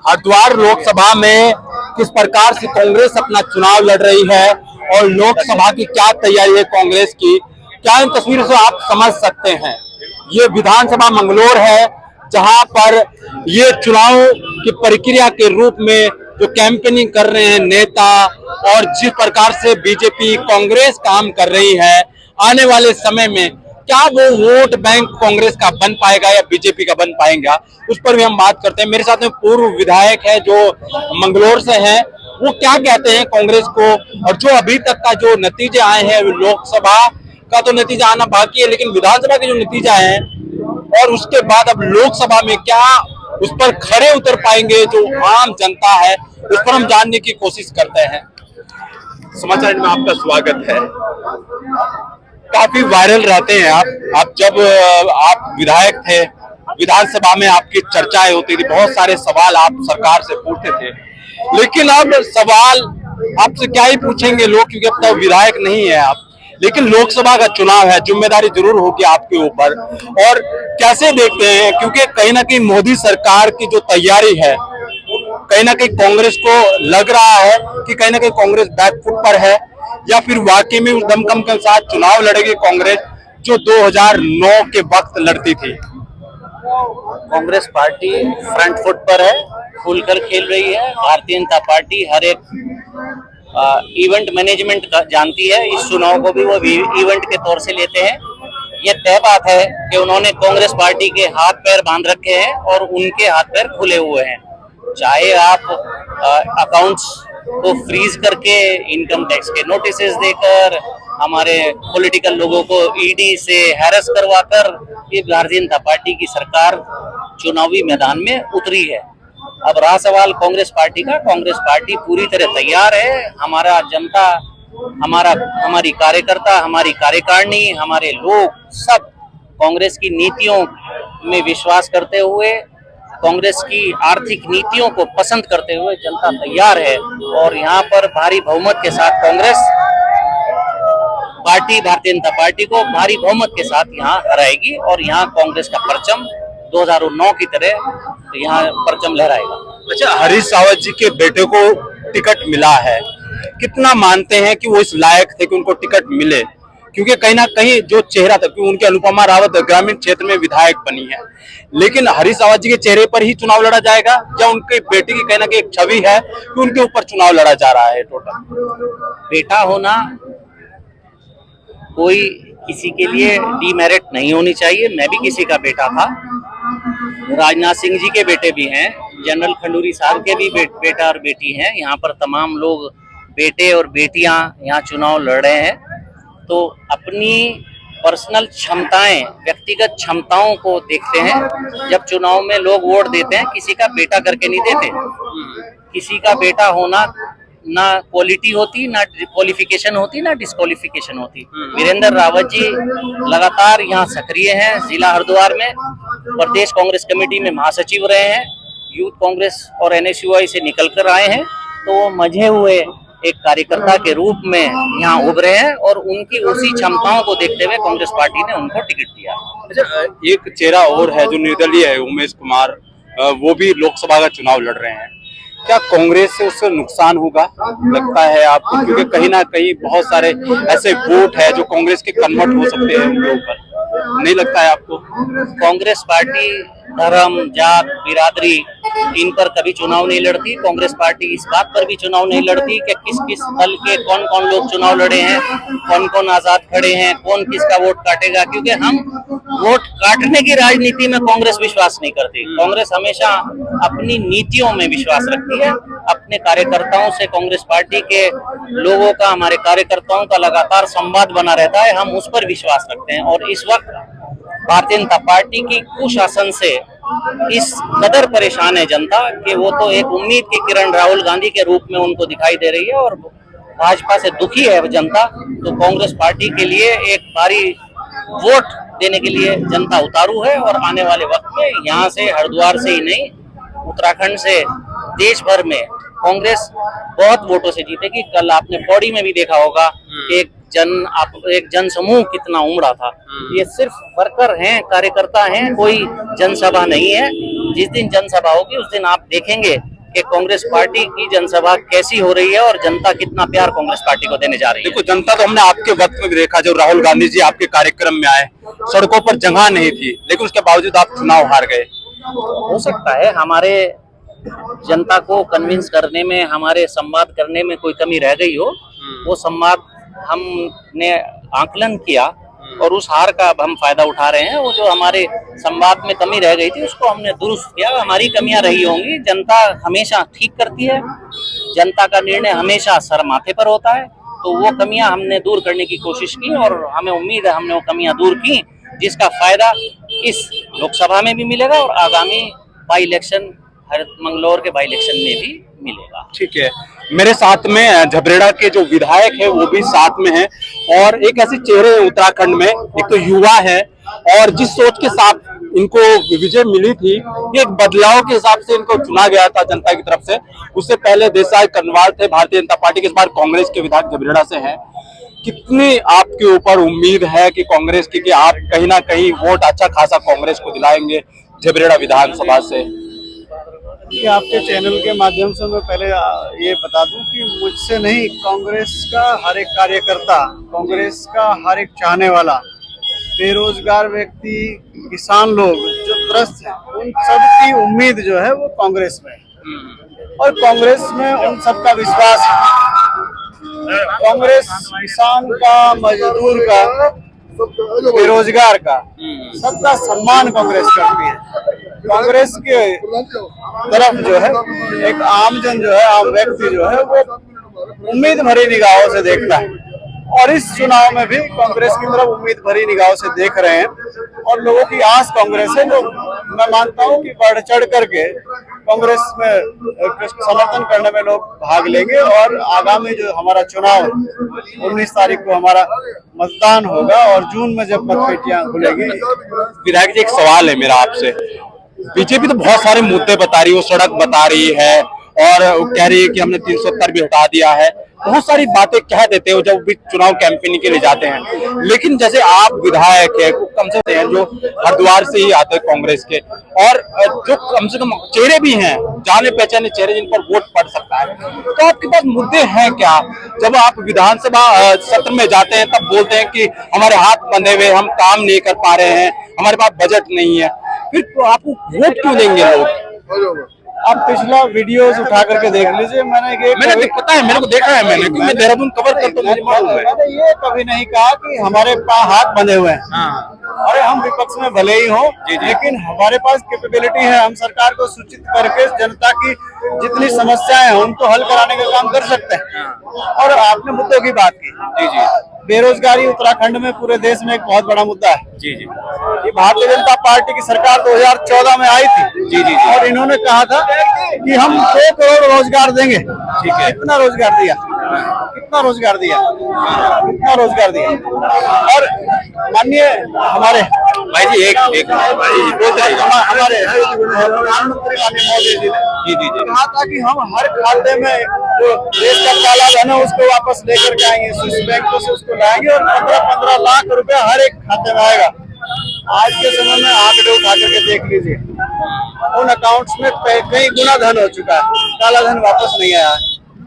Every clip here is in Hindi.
हरिद्वार लोकसभा में किस प्रकार से कांग्रेस अपना चुनाव लड़ रही है और लोकसभा की क्या तैयारी है कांग्रेस की, क्या इन तस्वीरों से आप समझ सकते हैं। ये विधानसभा मंगलौर है जहां पर ये चुनाव की प्रक्रिया के रूप में जो कैंपेनिंग कर रहे हैं नेता और जिस प्रकार से बीजेपी कांग्रेस काम कर रही है, आने वाले समय में क्या वो वोट बैंक कांग्रेस का बन पाएगा या बीजेपी का बन पाएगा, उस पर भी हम बात करते हैं। मेरे साथ में पूर्व विधायक है जो मंगलौर से हैं, वो क्या कहते हैं कांग्रेस को और जो अभी तक का जो नतीजे आए हैं, लोकसभा का तो नतीजा आना बाकी है लेकिन विधानसभा के जो नतीजा है और उसके बाद अब लोकसभा में क्या उस पर खड़े उतर पाएंगे जो आम जनता है, उस पर हम जानने की कोशिश करते हैं। समाचार में आपका स्वागत है। काफी वायरल रहते हैं आप जब आप विधायक थे विधानसभा में आपकी चर्चाएं होती थी, बहुत सारे सवाल आप सरकार से पूछते थे, लेकिन अब सवाल आपसे क्या ही पूछेंगे लोग, क्योंकि अब तक विधायक नहीं है आप। लेकिन लोकसभा का चुनाव है, जिम्मेदारी जरूर होगी आपके ऊपर। और कैसे देखते हैं, क्योंकि कहीं ना कहीं मोदी सरकार की जो तैयारी है, कहीं ना कहीं कांग्रेस को लग रहा है कि कहीं ना कहीं कांग्रेस बैकफुट पर है, या फिर वाकई में उस दमखम के साथ चुनाव लड़ेगी कांग्रेस जो 2009 के वक्त लड़ती थी। कांग्रेस पार्टी फ्रंट फुट पर है, खुलकर खेल रही है। भारतीय जनता पार्टी हर एक इवेंट मैनेजमेंट जानती है, इस चुनाव को भी वो इवेंट के तौर से लेते हैं। ये तय बात है कि उन्होंने कांग्रेस पार्टी के हाथ पैर बांध रखे हैं और उनके हाथ पैर खुले हुए हैं। चाहे आप अकाउंट्स को फ्रीज करके, इनकम टैक्स के नोटिस देकर, हमारे पॉलिटिकल लोगों को ईडी से हैरेस करवाकर, ये भारतीय जनता पार्टी की सरकार चुनावी मैदान में उतरी है। अब रहा सवाल कांग्रेस पार्टी का। कांग्रेस पार्टी पूरी तरह तैयार है। हमारा जनता, हमारी कार्यकर्ता, हमारी कार्यकारिणी, हमारे लोग सब कांग्रेस की नीतियों में विश्वास करते हुए, कांग्रेस की आर्थिक नीतियों को पसंद करते हुए जनता तैयार है। और यहाँ पर भारी बहुमत के साथ कांग्रेस पार्टी भारतीय जनता पार्टी को भारी बहुमत के साथ यहाँ हराएगी और यहाँ कांग्रेस का परचम 2009 की तरह यहाँ परचम लहराएगा। अच्छा, हरीश रावत जी के बेटे को टिकट मिला है, कितना मानते हैं कि वो इस लायक थे कि उनको टिकट मिले? क्योंकि कहीं ना कहीं जो चेहरा था, क्योंकि उनके अनुपमा रावत ग्रामीण क्षेत्र में विधायक बनी है, लेकिन हरीश रावत जी के चेहरे पर ही चुनाव लड़ा जाएगा या उनके बेटे की कहीं ना कहीं एक छवि है कि उनके ऊपर चुनाव लड़ा जा रहा है? टोटल बेटा होना कोई किसी के लिए डीमेरिट नहीं होनी चाहिए। मैं भी किसी का बेटा था, राजनाथ सिंह जी के बेटे भी हैं, जनरल खंडूरी साहब के भी बेटा और बेटी हैं। यहाँ पर तमाम लोग बेटे और बेटियां यहाँ चुनाव लड़ रहे हैं। तो अपनी पर्सनल क्षमताएं, व्यक्तिगत क्षमताओं को देखते हैं। जब चुनाव में लोग वोट देते हैं, किसी का बेटा करके नहीं देते। किसी का बेटा होना ना क्वालिटी होती, ना क्वालिफिकेशन होती, ना डिस्क्वालिफिकेशन होती। वीरेंद्र रावत जी लगातार यहाँ सक्रिय हैं। जिला हरिद्वार में प्रदेश कांग्रेस कमेटी में महासचिव रहे हैं, यूथ कांग्रेस और NSUI से निकल कर आए हैं। तो वो मजे हुए एक कार्यकर्ता के रूप में यहाँ उभरे हैं और उनकी उसी क्षमताओं को देखते हुए कांग्रेस पार्टी ने उनको टिकट दिया। अच्छा, एक चेहरा और है जो निर्दलीय है, उमेश कुमार, वो भी लोकसभा का चुनाव लड़ रहे हैं। क्या कांग्रेस से उससे नुकसान होगा लगता है आपको? क्योंकि कहीं ना कहीं बहुत सारे ऐसे वोट है जो कांग्रेस के कन्वर्ट हो सकते हैं उनके ऊपर, नहीं लगता है आपको? कांग्रेस पार्टी धर्म, जात, बिरादरी, इन पर कभी चुनाव नहीं लड़ती। कांग्रेस पार्टी इस बात पर भी चुनाव नहीं लड़ती कि किस किस दल के कौन कौन लोग चुनाव लड़े हैं, कौन कौन आजाद खड़े हैं, कौन किसका वोट काटेगा। क्योंकि हम वोट काटने की राजनीति में कांग्रेस विश्वास नहीं करती। कांग्रेस हमेशा अपनी नीतियों में विश्वास रखती है। अपने कार्यकर्ताओं से कांग्रेस पार्टी के लोगों का, हमारे कार्यकर्ताओं का लगातार संवाद बना रहता है। हम उस पर विश्वास रखते हैं। और इस वक्त भारतीय जनता पार्टी की कुशासन से इस कदर परेशान है जनता कि वो तो एक उम्मीद की किरण राहुल गांधी के रूप में उनको दिखाई दे रही है और भाजपा से दुखी है जनता। तो कांग्रेस पार्टी के लिए एक भारी वोट देने के लिए जनता उतारू है और आने वाले वक्त में यहाँ से, हरिद्वार से ही नहीं, उत्तराखंड से देश भर में कांग्रेस बहुत वोटों से जीतेगी। कल आपने पौड़ी में भी देखा होगा एक जन समूह कितना उमड़ा था। ये सिर्फ वर्कर हैं, कार्यकर्ता हैं, कोई जनसभा नहीं है। जिस दिन जनसभा होगी उस दिन आप देखेंगे कि कांग्रेस पार्टी की जनसभा कैसी हो रही है और जनता कितना प्यार कांग्रेस पार्टी को देने जा रही है। देखो, जनता तो हमने आपके वक्त में भी देखा, जब राहुल गांधी जी आपके कार्यक्रम में आए, सड़कों पर जगह नहीं थी, लेकिन उसके बावजूद आप चुनाव हार गए। हो सकता है हमारे जनता को कन्विंस करने में, हमारे संवाद करने में कोई कमी रह गई हो। वो संवाद हमने आकलन किया और उस हार का अब हम फायदा उठा रहे हैं। वो जो हमारे संवाद में कमी रह गई थी उसको हमने दुरुस्त किया। हमारी कमियां रही होंगी, जनता हमेशा ठीक करती है, जनता का निर्णय हमेशा सर माथे पर होता है। तो वो कमियां हमने दूर करने की कोशिश की और हमें उम्मीद है हमने वो कमियां दूर की, जिसका फायदा इस लोकसभा में भी मिलेगा और आगामी बाई इलेक्शन, मंगलौर के बाई इलेक्शन में भी मिलेगा। ठीक है, मेरे साथ में झबरेड़ा के जो विधायक है वो भी साथ में है, और एक ऐसे चेहरे हैं उत्तराखंड में, एक तो युवा है और जिस सोच के साथ इनको विजय मिली थी, ये एक बदलाव के हिसाब से इनको चुना गया था जनता की तरफ से। उससे पहले देसाई कर्नवाल थे भारतीय जनता पार्टी के, इस बार कांग्रेस के विधायक झबरेड़ा से हैं। कितनी आपके ऊपर उम्मीद है कि कांग्रेस की, कि आप कहीं ना कहीं वोट अच्छा खासा कांग्रेस को दिलाएंगे झबरेड़ा विधानसभा से? कि आपके चैनल के माध्यम से मैं पहले ये बता दूं कि मुझसे नहीं, कांग्रेस का हर एक कार्यकर्ता, कांग्रेस का हर एक चाहने वाला, बेरोजगार व्यक्ति, किसान लोग जो त्रस्त हैं, उन सब की उम्मीद जो है वो कांग्रेस में है और कांग्रेस में उन सबका विश्वास है। कांग्रेस किसान का, मजदूर का, बेरोजगार का, सबका सम्मान कांग्रेस करती है। कांग्रेस के तरफ जो है एक आमजन जो है, आम व्यक्ति जो है वो उम्मीद भरी निगाहों से देखता है और इस चुनाव में भी कांग्रेस की तरफ उम्मीद भरी निगाहों से देख रहे हैं और लोगों की आस कांग्रेस है। जो मैं मानता हूं कि बढ़ चढ़ करके कांग्रेस में समर्थन करने में लोग भाग लेंगे और आगामी जो हमारा चुनाव 19 तारीख को हमारा मतदान होगा और जून में जब मतपेटियां खुलेगी। विधायक जी, एक सवाल है मेरा आपसे। बीजेपी तो बहुत सारे मुद्दे बता रही है, वो सड़क बता रही है और वो कह रही है कि हमने 370 भी हटा दिया है, बहुत सारी बातें कह देते हो जब भी चुनाव कैंपेनिंग के लिए जाते हैं। लेकिन जैसे आप विधायक है, कम से कम जो हरिद्वार से ही आते हैं कांग्रेस के, और जो कम से कम चेहरे भी हैं, जाने पहचाने चेहरे जिन पर वोट पड़ सकता है, तो आपके पास मुद्दे हैं क्या? जब आप विधानसभा सत्र में जाते हैं तब बोलते हैं कि हमारे हाथ बंधे हुए, हम काम नहीं कर पा रहे हैं, हमारे पास बजट नहीं है, फिर तो आपको वोट क्यों देंगे लोग? आप पिछला वीडियोस उठा करके देख लीजिए। मैंने पता है, मेरे को देखा है मैंने, क्योंकि मैं देहरादून कवर करता हूं, मुझे मालूम है। मैंने ये कभी नहीं कहा कि हमारे पास हाथ बंधे हुए हैं। हाँ। अरे हम विपक्ष में भले ही हों, लेकिन हमारे पास कैपेबिलिटी है, हम सरकार को सूचित करके जनता की जितनी समस्याएं हैं उनको हल कराने का काम कर सकते हैं। और आपने मुद्दों की बात की। जी जी। बेरोजगारी उत्तराखंड में, पूरे देश में एक बहुत बड़ा मुद्दा है। जी जी। ये भारतीय जनता पार्टी की सरकार 2014 में आई थी। जी जी। और इन्होंने कहा था कि हम 2 करोड़ रोजगार देंगे। ठीक है। कितना रोजगार दिया? कितना रोजगार दिया? कितना रोजगार दिया? और माननीय हमारे भाई जी, एक भाई जी बोलते रहिए। हमारे प्रधानमंत्री माननीय मोदी जी ने कहा था कि हम हर खाते में जो देश का काला धन है उसको वापस लेकर के आएंगे, स्विस बैंकों से उसको लाएंगे और 15-15 लाख रुपया हर एक खाते में आएगा। आज के समय में आंकड़े उठा करके देख लीजिए, उन अकाउंट्स में कई गुना धन हो चुका है, काला धन वापस नहीं आया।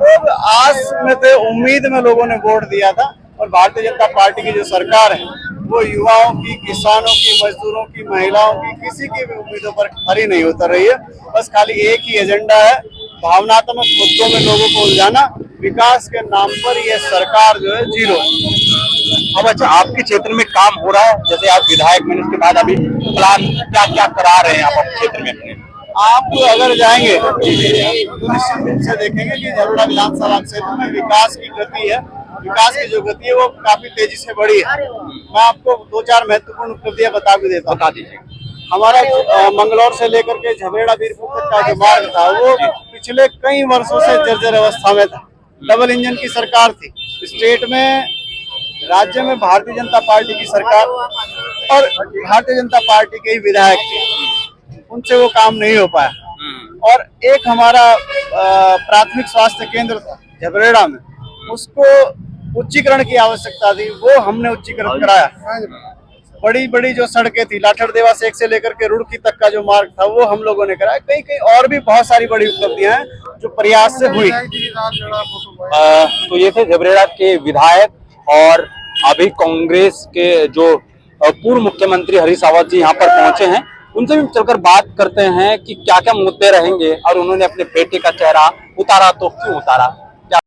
लोग आस में थे, उम्मीद में लोगों ने वोट दिया था और भारतीय जनता पार्टी की जो सरकार है वो युवाओं की, किसानों की, मजदूरों की, महिलाओं की, किसी की भी उम्मीदों पर खरी नहीं उतर रही है। बस खाली एक ही एजेंडा है, भावनात्मक मुद्दों में लोगों को उलझाना। विकास के नाम पर ये सरकार जो है जीरो। अब अच्छा, आपके क्षेत्र में काम हो रहा है, जैसे आप विधायक में, उसके बाद अभी प्लान क्या क्या करा रहे हैं आप अपने क्षेत्र में अपने? आप अगर जाएंगे तो निश्चित रूप से देखेंगे कि झबरेड़ा विधानसभा क्षेत्र में विकास की गति है, विकास की जो गति है वो काफी तेजी से बढ़ी है। मैं आपको 2-4 महत्वपूर्ण उपलब्धियां बता भी देता हूँ। बता दीजिए। हमारा मंगलौर से लेकर के झबरेड़ा वीरपुर तक का जो मार्ग था वो पिछले कई वर्षों से जर्जर अवस्था में था। डबल इंजन की सरकार थी स्टेट में, राज्य में भारतीय जनता पार्टी की सरकार और भारतीय जनता पार्टी के ही विधायक थे, उनसे वो काम नहीं हो पाया। और एक हमारा प्राथमिक स्वास्थ्य केंद्र था झबरेड़ा में, उसको उच्चीकरण की आवश्यकता थी, वो हमने उच्चीकरण कराया। बड़ी बड़ी जो सड़कें थी, लाठरदेवा से 1 से लेकर के रुड़की तक का जो मार्ग था वो हम लोगों ने कराया। कई कई और भी बहुत सारी बड़ी उपलब्धियां हैं जो प्रयास से हुई। तो ये थे झबरेड़ा के विधायक और अभी कांग्रेस के जो पूर्व मुख्यमंत्री हरीश रावत जी यहाँ पर पहुंचे हैं। उनसे भी चलकर बात करते हैं कि क्या क्या मुद्दे रहेंगे और उन्होंने अपने बेटे का चेहरा उतारा तो क्यों उतारा।